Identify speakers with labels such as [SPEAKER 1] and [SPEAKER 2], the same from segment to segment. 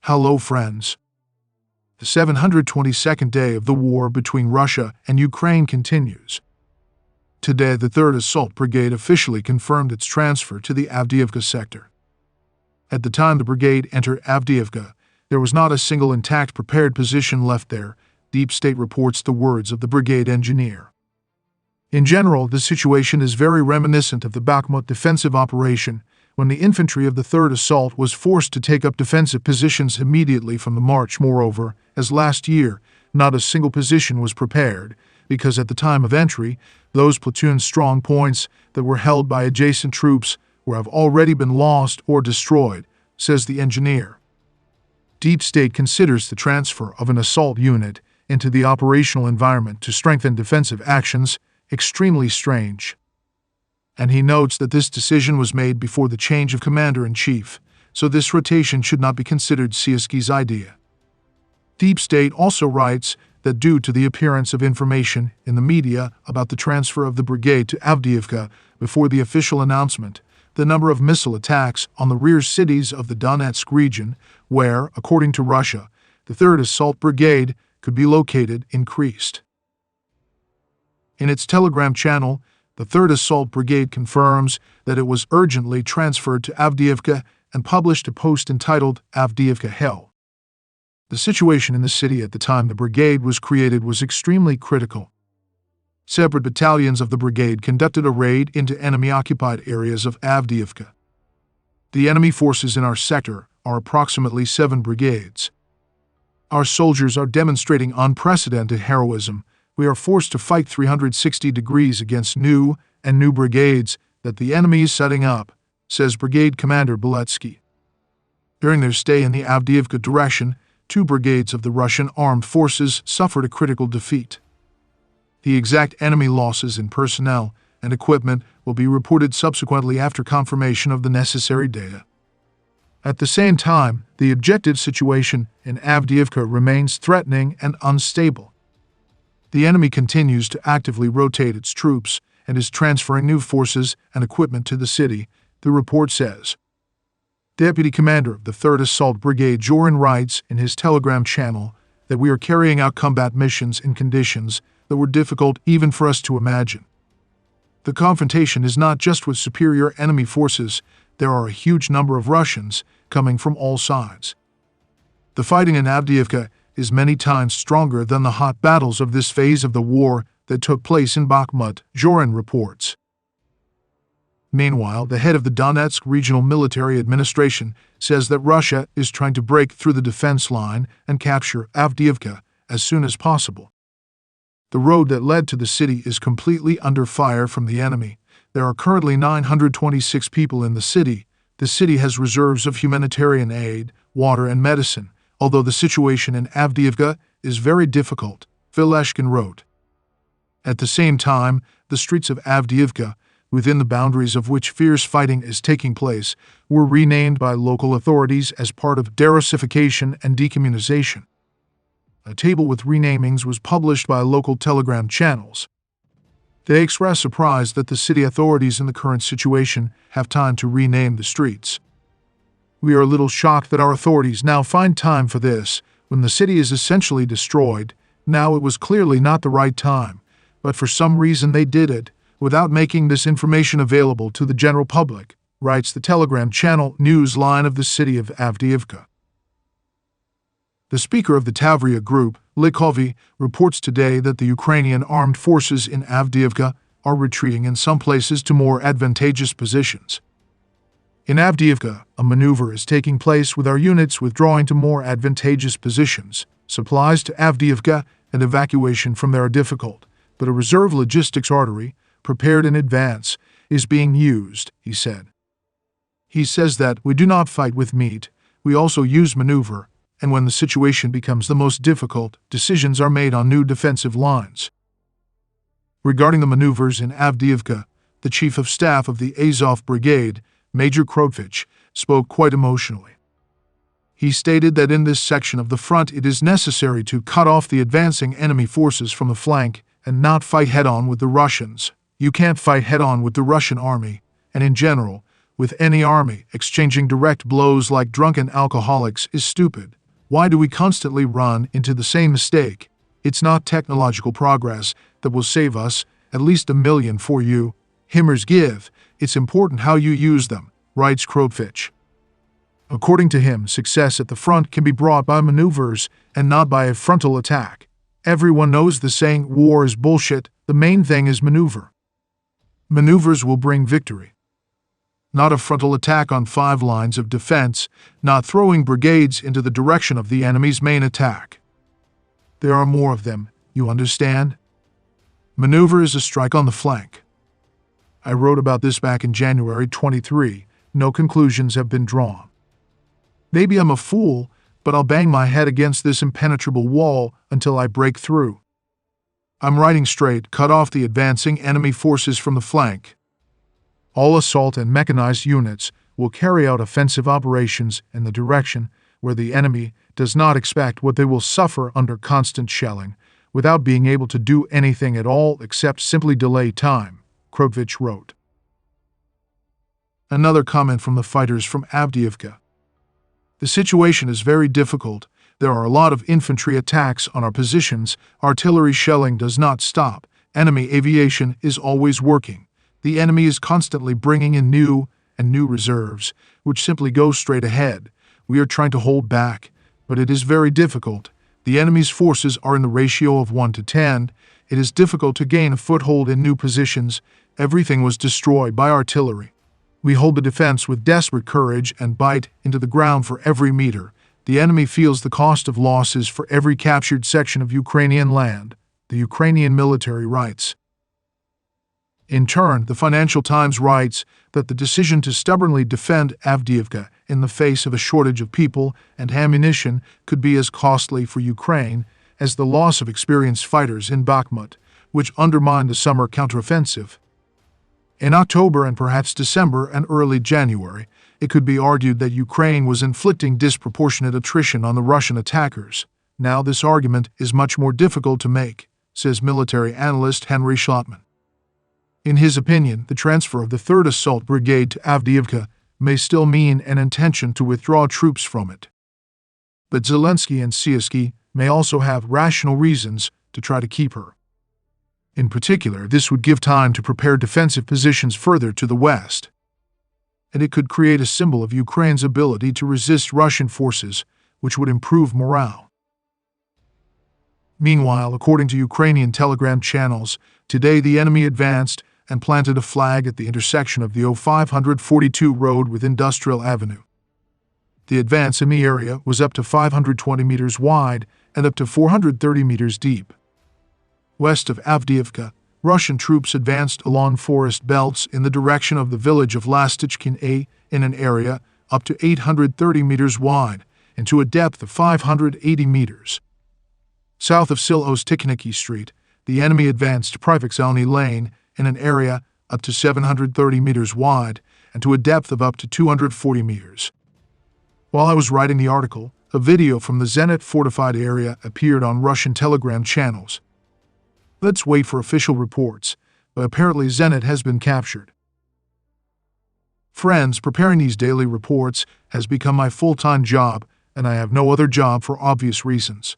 [SPEAKER 1] Hello, friends. The 722nd day of the war between Russia and Ukraine continues. Today, the 3rd Assault Brigade officially confirmed its transfer to the Avdiivka sector. At the time the brigade entered Avdiivka, there was not a single intact prepared position left there, Deep State reports the words of the brigade engineer. In general, the situation is very reminiscent of the Bakhmut defensive operation, when the infantry of the 3rd Assault was forced to take up defensive positions immediately from the march. Moreover, as last year, not a single position was prepared, because at the time of entry, those platoon strong points that were held by adjacent troops or have already been lost or destroyed, says the engineer. Deep State considers the transfer of an assault unit into the operational environment to strengthen defensive actions extremely strange. And he notes that this decision was made before the change of commander-in-chief, so this rotation should not be considered Siersky's idea. Deep State also writes that due to the appearance of information in the media about the transfer of the brigade to Avdiivka before the official announcement, the number of missile attacks on the rear cities of the Donetsk region, where, according to Russia, the 3rd Assault Brigade could be located, increased. In its Telegram channel, the 3rd Assault Brigade confirms that it was urgently transferred to Avdiivka and published a post entitled Avdiivka Hell. The situation in the city at the time the brigade was created was extremely critical. Separate battalions of the brigade conducted a raid into enemy-occupied areas of Avdiivka. The enemy forces in our sector are approximately 7 brigades. Our soldiers are demonstrating unprecedented heroism. We are forced to fight 360 degrees against new brigades that the enemy is setting up, says Brigade Commander Beletsky. During their stay in the Avdiivka direction, 2 brigades of the Russian armed forces suffered a critical defeat. The exact enemy losses in personnel and equipment will be reported subsequently after confirmation of the necessary data. At the same time, the objective situation in Avdiivka remains threatening and unstable. The enemy continues to actively rotate its troops and is transferring new forces and equipment to the city, the report says. Deputy Commander of the 3rd Assault Brigade Joran writes in his Telegram channel that we are carrying out combat missions in conditions that were difficult even for us to imagine. The confrontation is not just with superior enemy forces, there are a huge number of Russians coming from all sides. The fighting in Avdiivka is many times stronger than the hot battles of this phase of the war that took place in Bakhmut, Joran reports. Meanwhile, the head of the Donetsk Regional Military Administration says that Russia is trying to break through the defense line and capture Avdiivka as soon as possible. The road that led to the city is completely under fire from the enemy. There are currently 926 people in the city. The city has reserves of humanitarian aid, water, and medicine, although the situation in Avdiivka is very difficult, Vileshkin wrote. At the same time, the streets of Avdiivka, within the boundaries of which fierce fighting is taking place, were renamed by local authorities as part of derussification and decommunization. A table with renamings was published by local Telegram channels. They express surprise that the city authorities in the current situation have time to rename the streets. We are a little shocked that our authorities now find time for this, when the city is essentially destroyed. Now it was clearly not the right time, but for some reason they did it, without making this information available to the general public, writes the Telegram channel news line of the city of Avdiivka. The speaker of the Tavria group, Likovy, reports today that the Ukrainian armed forces in Avdiivka are retreating in some places to more advantageous positions. In Avdiivka, a maneuver is taking place with our units withdrawing to more advantageous positions. Supplies to Avdiivka and evacuation from there are difficult, but a reserve logistics artery, prepared in advance, is being used, he said. He says that we do not fight with meat, we also use maneuver, and when the situation becomes the most difficult, decisions are made on new defensive lines. Regarding the maneuvers in Avdiivka, the Chief of Staff of the Azov Brigade, Major Krotvich, spoke quite emotionally. He stated that in this section of the front it is necessary to cut off the advancing enemy forces from the flank and not fight head-on with the Russians. You can't fight head-on with the Russian army, and in general, with any army. Exchanging direct blows like drunken alcoholics is stupid. Why do we constantly run into the same mistake? It's not technological progress that will save us, at least 1,000,000 for you. Himmers give, it's important how you use them, writes Krovich. According to him, success at the front can be brought by maneuvers and not by a frontal attack. Everyone knows the saying, war is bullshit, the main thing is maneuver. Maneuvers will bring victory. Not a frontal attack on 5 lines of defense, not throwing brigades into the direction of the enemy's main attack. There are more of them, you understand? Maneuver is a strike on the flank. I wrote about this back in January 23, no conclusions have been drawn. Maybe I'm a fool, but I'll bang my head against this impenetrable wall until I break through. I'm riding straight, cut off the advancing enemy forces from the flank. All assault and mechanized units will carry out offensive operations in the direction where the enemy does not expect what they will suffer under constant shelling, without being able to do anything at all except simply delay time, Krovich wrote. Another comment from the fighters from Avdiivka. The situation is very difficult. There are a lot of infantry attacks on our positions, artillery shelling does not stop, enemy aviation is always working. The enemy is constantly bringing in new reserves, which simply go straight ahead. We are trying to hold back, but it is very difficult. The enemy's forces are in the ratio of 1 to 10. It is difficult to gain a foothold in new positions. Everything was destroyed by artillery. We hold the defense with desperate courage and bite into the ground for every meter. The enemy feels the cost of losses for every captured section of Ukrainian land, the Ukrainian military writes. In turn, the Financial Times writes that the decision to stubbornly defend Avdiivka in the face of a shortage of people and ammunition could be as costly for Ukraine as the loss of experienced fighters in Bakhmut, which undermined the summer counteroffensive. In October and perhaps December and early January, it could be argued that Ukraine was inflicting disproportionate attrition on the Russian attackers. Now this argument is much more difficult to make, says military analyst Henry Schottman. In his opinion, the transfer of the 3rd Assault Brigade to Avdiivka may still mean an intention to withdraw troops from it. But Zelensky and Siersky may also have rational reasons to try to keep her. In particular, this would give time to prepare defensive positions further to the west. And it could create a symbol of Ukraine's ability to resist Russian forces, which would improve morale. Meanwhile, according to Ukrainian telegram channels, today the enemy advanced and planted a flag at the intersection of the O542 road with Industrial Avenue. The advance in the area was up to 520 meters wide and up to 430 meters deep. West of Avdiivka, Russian troops advanced along forest belts in the direction of the village of Lastichkin A in an area up to 830 meters wide and to a depth of 580 meters. South of Silos-Tikhniki Street, the enemy advanced to Privexelny Lane in an area up to 730 meters wide and to a depth of up to 240 meters. While I was writing the article, a video from the Zenit fortified area appeared on Russian telegram channels. Let's wait for official reports, but apparently Zenit has been captured. Friends, preparing these daily reports has become my full-time job, and I have no other job for obvious reasons.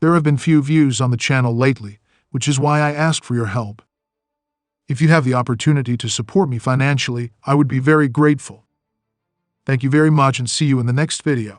[SPEAKER 1] There have been few views on the channel lately, which is why I ask for your help. If you have the opportunity to support me financially, I would be very grateful. Thank you very much and see you in the next video.